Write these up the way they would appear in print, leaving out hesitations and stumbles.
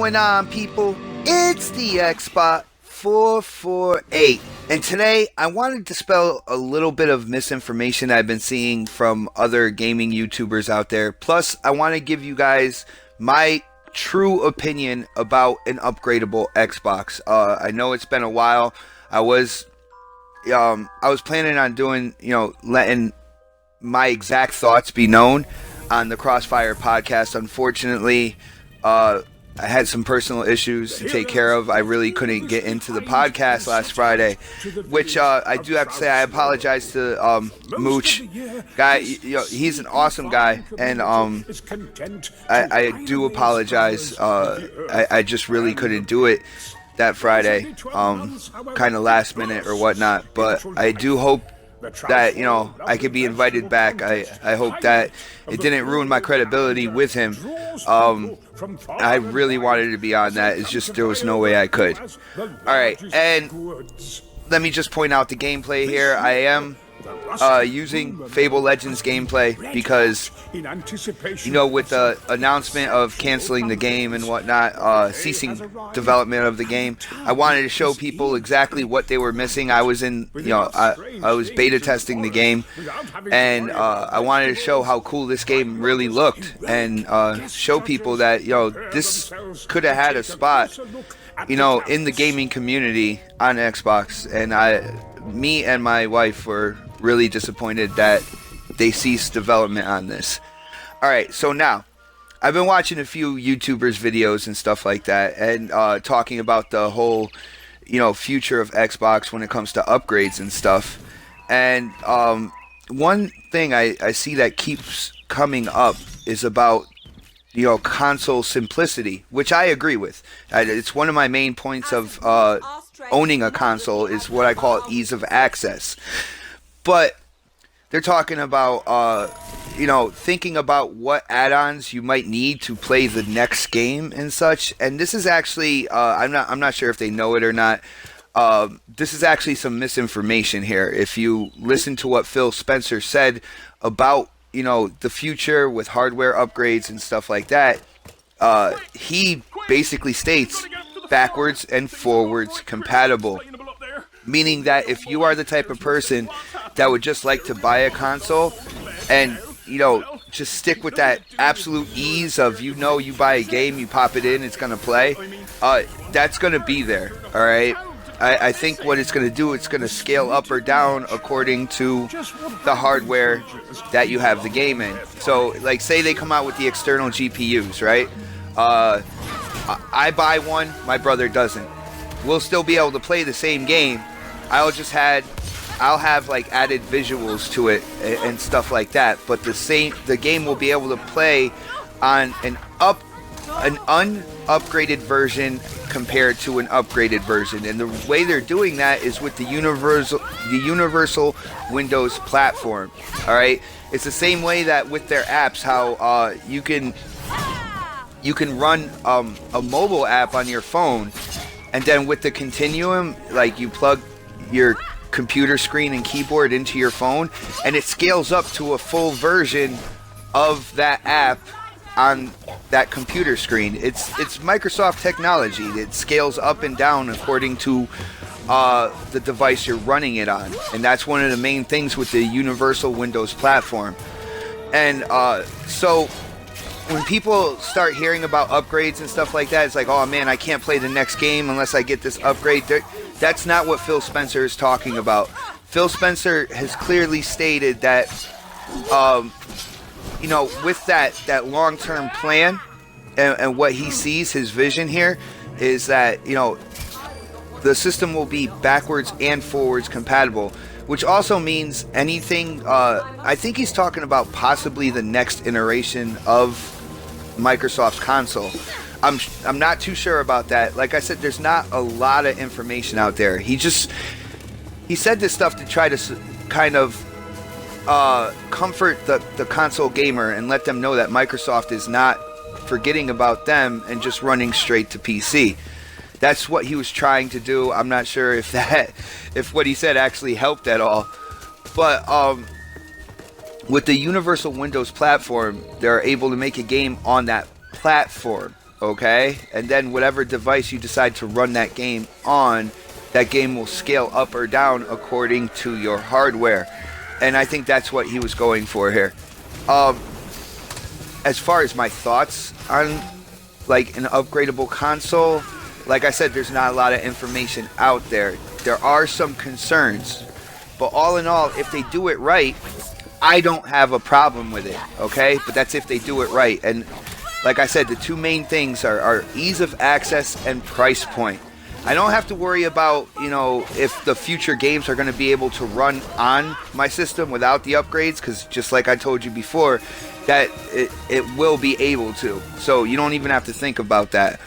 going on, people? It's the Xbot 448, and today I wanted to dispel a little bit of misinformation I've been seeing from other gaming YouTubers out there. Plus, I want to give you guys my true opinion about an upgradable Xbox. I know it's been a while. I was planning on doing, letting my exact thoughts be known on the Crossfire podcast. Unfortunately, I had some personal issues to take care of. I really couldn't get into the podcast last Friday, which I do have to say I apologize to Mooch. Guy, he's an awesome guy, and I do apologize. I just really couldn't do it that Friday, kind of last minute or whatnot. But I do hope that I could be invited back. I hope that it didn't ruin my credibility with him. I really wanted to be on that. It's just there was no way I could. Alright, and let me just point out the gameplay here. I am using Fable Legends gameplay because, with the announcement of canceling the game and whatnot, ceasing development of the game, I wanted to show people exactly what they were missing. I was in, I was beta testing the game, and I wanted to show how cool this game really looked, and show people that, this could have had a spot, in the gaming community on Xbox. And me and my wife were really disappointed that they ceased development on this. Alright, so now I've been watching a few YouTubers videos and stuff like that, and talking about the whole future of Xbox when it comes to upgrades and stuff. And one thing I see that keeps coming up is about console simplicity, which I agree with. It's one of my main points of owning a console, is what I call ease of access. But they're talking about thinking about what add-ons you might need to play the next game and such. And this is actually I'm not sure if they know it or not. This is actually some misinformation here. If you listen to what Phil Spencer said about the future with hardware upgrades and stuff like that, he basically states backwards and forwards compatible, meaning that if you are the type of person that would just like to buy a console and just stick with that absolute ease of you buy a game, you pop it in, it's gonna play, that's gonna be there. All right, I think what it's going to do, it's going to scale up or down according to the hardware that you have the game in. So, like, say they come out with the external GPUs, right? I buy one, my brother doesn't. We'll still be able to play the same game. I'll have like added visuals to it and stuff like that. But the game will be able to play on an unupgraded version compared to an upgraded version. And the way they're doing that is with the universal Windows platform. All right, it's the same way that with their apps, how you can run a mobile app on your phone, and then with the Continuum, like, you plug your computer screen and keyboard into your phone, and it scales up to a full version of that app on that computer screen. It's Microsoft technology. It scales up and down according to the device you're running it on, and that's one of the main things with the universal Windows platform. And so when people start hearing about upgrades and stuff like that, it's like, oh man, I can't play the next game unless I get this upgrade. That's not what Phil Spencer is talking about. Phil Spencer has clearly stated that with that long-term plan, and what he sees, his vision here, is that, the system will be backwards and forwards compatible, which also means anything, I think he's talking about possibly the next iteration of Microsoft's console. I'm not too sure about that. Like I said, there's not a lot of information out there. He said this stuff to try to kind of comfort the console gamer and let them know that Microsoft is not forgetting about them and just running straight to PC. That's what he was trying to do. I'm not sure if what he said actually helped at all. But with the Universal Windows platform, they're able to make a game on that platform. okay? And then whatever device you decide to run that game on, that game will scale up or down according to your hardware. And I think that's what he was going for here. As far as my thoughts on like an upgradable console, like I said, there's not a lot of information out there. There are some concerns, but all in all, if they do it right, I don't have a problem with it, okay? But that's if they do it right. And like I said, the two main things are ease of access and price point. I don't have to worry about, if the future games are going to be able to run on my system without the upgrades, because just like I told you before, that it will be able to. So you don't even have to think about that.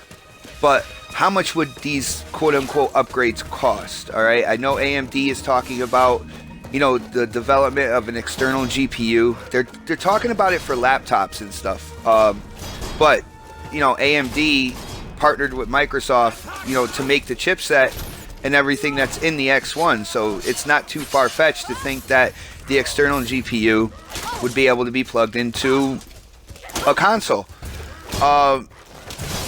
But how much would these quote-unquote upgrades cost? All right, I know AMD is talking about, the development of an external GPU. They're talking about it for laptops and stuff. But AMD partnered with Microsoft, to make the chipset and everything that's in the X1. So it's not too far-fetched to think that the external GPU would be able to be plugged into a console.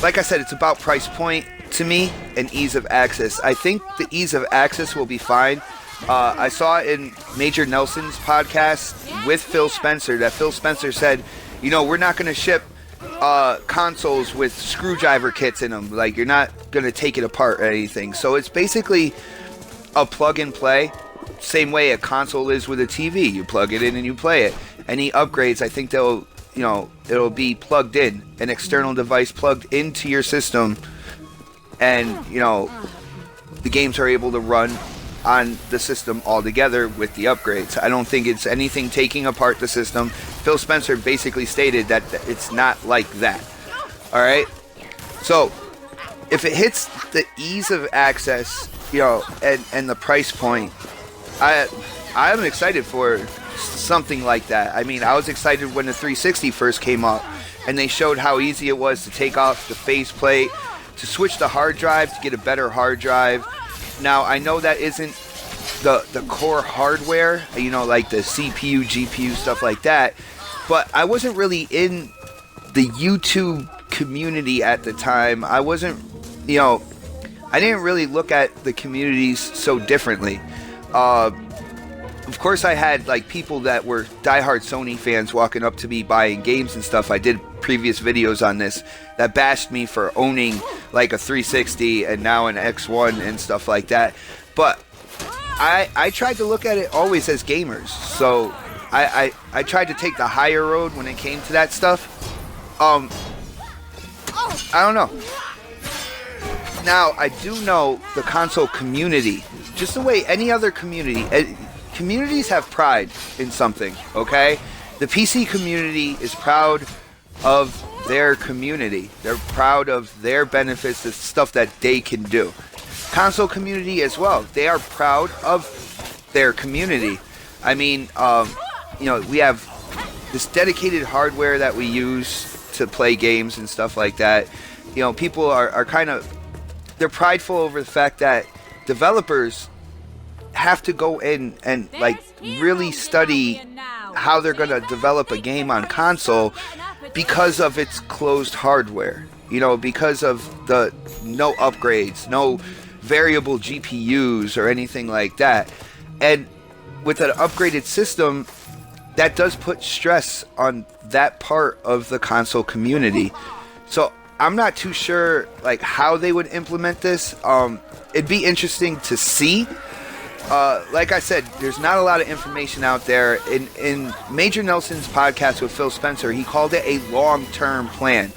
Like I said, it's about price point to me and ease of access. I think the ease of access will be fine. I saw in Major Nelson's podcast with Phil Spencer that Phil Spencer said, we're not going to ship consoles with screwdriver kits in them. Like, you're not going to take it apart or anything. So it's basically a plug and play. Same way a console is with a TV. You plug it in and you play it. Any upgrades, I think it'll be plugged in, an external device plugged into your system, and the games are able to run on the system altogether with the upgrades. I don't think it's anything taking apart the system. Phil Spencer basically stated that it's not like that. All right, so if it hits the ease of access, and the price point, I'm excited for something like that. I mean, I was excited when the 360 first came up, and they showed how easy it was to take off the faceplate, to switch the hard drive to get a better hard drive. Now, I know that isn't the core hardware, like the CPU, GPU, stuff like that, but I wasn't really in the YouTube community at the time. I wasn't, I didn't really look at the communities so differently. Of course, I had like people that were diehard Sony fans walking up to me buying games and stuff. I did previous videos on this that bashed me for owning like a 360 and now an X1 and stuff like that. But I tried to look at it always as gamers. So I tried to take the higher road when it came to that stuff. I don't know. Now, I do know the console community, just the way any other community, communities have pride in something, okay? The PC community is proud of their community. They're proud of their benefits, the stuff that they can do. Console community as well. They are proud of their community. I mean, we have this dedicated hardware that we use to play games and stuff like that. People are kind of, they're prideful over the fact that developers have to go in and like really study how they're going to develop a game on console because of its closed hardware, because of the no upgrades, no variable GPUs or anything like that. And with an upgraded system, that does put stress on that part of the console community. So I'm not too sure like how they would implement this. It'd be interesting to see. Like I said, there's not a lot of information out there. In Major Nelson's podcast with Phil Spencer, he called it a long-term plan,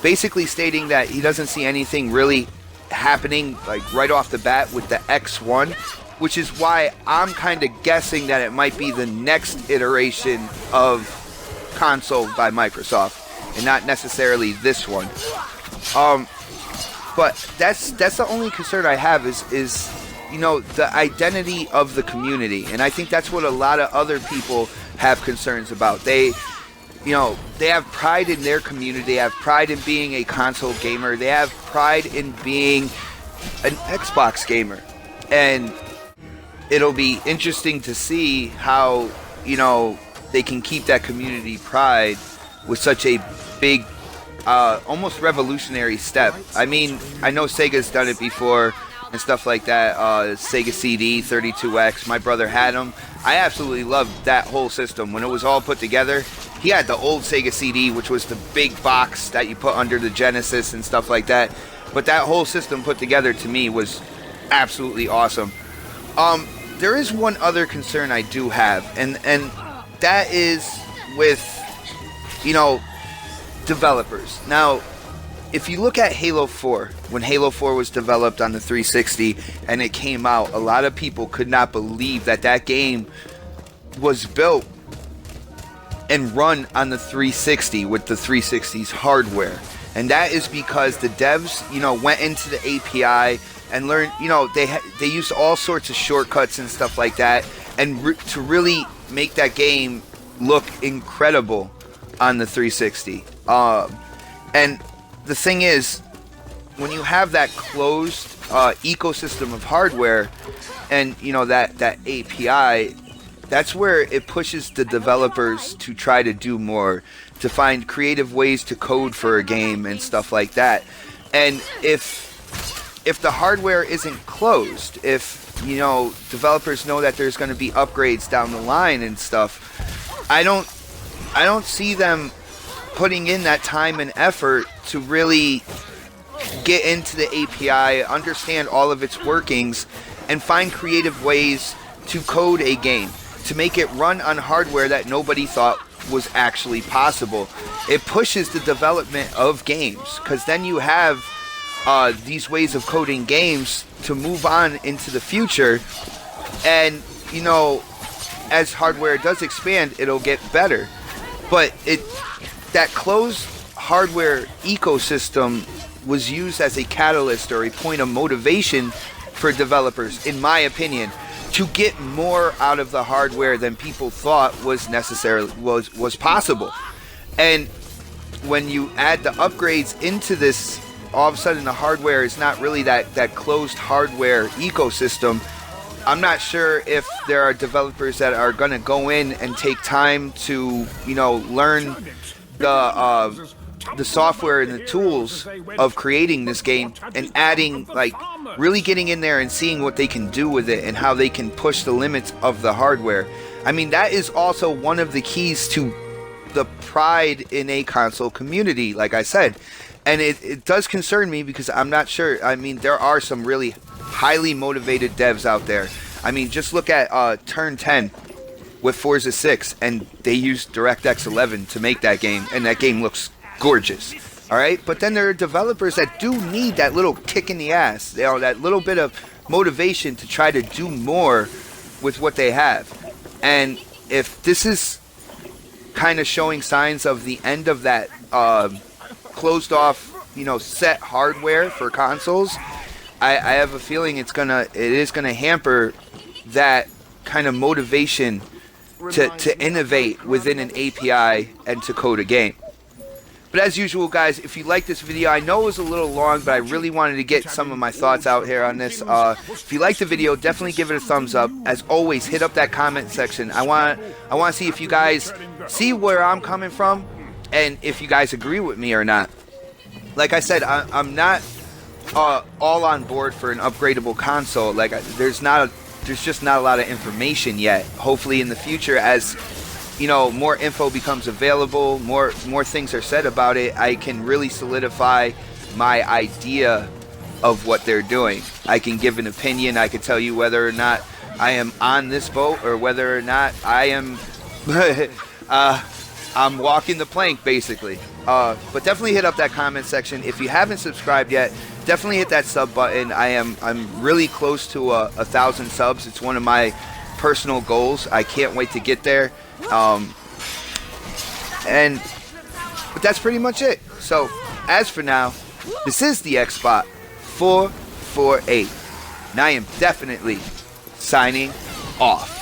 basically stating that he doesn't see anything really happening like right off the bat with the X1, which is why I'm kind of guessing that it might be the next iteration of console by Microsoft and not necessarily this one. But that's the only concern I have is the identity of the community, and I think that's what a lot of other people have concerns about. They have pride in their community, they have pride in being a console gamer, they have pride in being an Xbox gamer, and it'll be interesting to see how they can keep that community pride with such a big almost revolutionary step. I mean, I know Sega's done it before and stuff like that. Sega CD, 32X, my brother had them. I absolutely loved that whole system. When it was all put together, he had the old Sega CD, which was the big box that you put under the Genesis and stuff like that. But that whole system put together, to me, was absolutely awesome. There is one other concern I do have, and that is with, you know, developers. Now, if you look at Halo 4, when Halo 4 was developed on the 360 and it came out, a lot of people could not believe that that game was built and run on the 360 with the 360's hardware. And that is because the devs, you know, went into the API and learned, you know, they used all sorts of shortcuts and stuff like that, and to really make that game look incredible on the 360. And the thing is, when you have that closed ecosystem of hardware and, you know, that API, that's where it pushes the developers to try to do more, to find creative ways to code for a game and stuff like that. And if the hardware isn't closed, if, you know, developers know that there's going to be upgrades down the line and stuff, I don't see them putting in that time and effort to really get into the API, understand all of its workings, and find creative ways to code a game, to make it run on hardware that nobody thought was actually possible. It pushes the development of games, because then you have these ways of coding games to move on into the future, and, you know, as hardware does expand, it'll get better. But that closed hardware ecosystem was used as a catalyst or a point of motivation for developers, in my opinion, to get more out of the hardware than people thought was possible. And when you add the upgrades into this, all of a sudden the hardware is not really that closed hardware ecosystem. I'm not sure if there are developers that are going to go in and take time to, you know, learn the software and the tools of creating this game and adding, like, really getting in there and seeing what they can do with it and how they can push the limits of the hardware. I mean, that is also one of the keys to the pride in a console community, like I said. And it does concern me because I'm not sure. I mean, there are some really highly motivated devs out there. I mean, just look at Turn 10 with Forza 6, and they used DirectX 11 to make that game, and that game looks gorgeous. All right, but then there are developers that do need that little kick in the ass, you know, that little bit of motivation to try to do more with what they have. And if this is kind of showing signs of the end of that closed off, you know, set hardware for consoles, I have a feeling it is gonna hamper that kind of motivation to innovate within an API and to code a game. But as usual, guys, if you like this video, I know it was a little long, but I really wanted to get some of my thoughts out here on this. If you like the video, definitely give it a thumbs up. As always, hit up that comment section. I want to see if you guys see where I'm coming from and if you guys agree with me or not. Like I said, I'm not all on board for an upgradable console. Like, there's just not a lot of information yet. Hopefully in the future, as you know, more info becomes available, more things are said about it, I can really solidify my idea of what they're doing. I can give an opinion. I can tell you whether or not I am on this boat or whether or not I am I'm walking the plank, basically. But definitely hit up that comment section. If you haven't subscribed yet, definitely hit that sub button. I'm really close to 1,000 subs. It's one of my personal goals. I can't wait to get there. But that's pretty much it. So, as for now, this is the Xbot 448, and I am definitely signing off.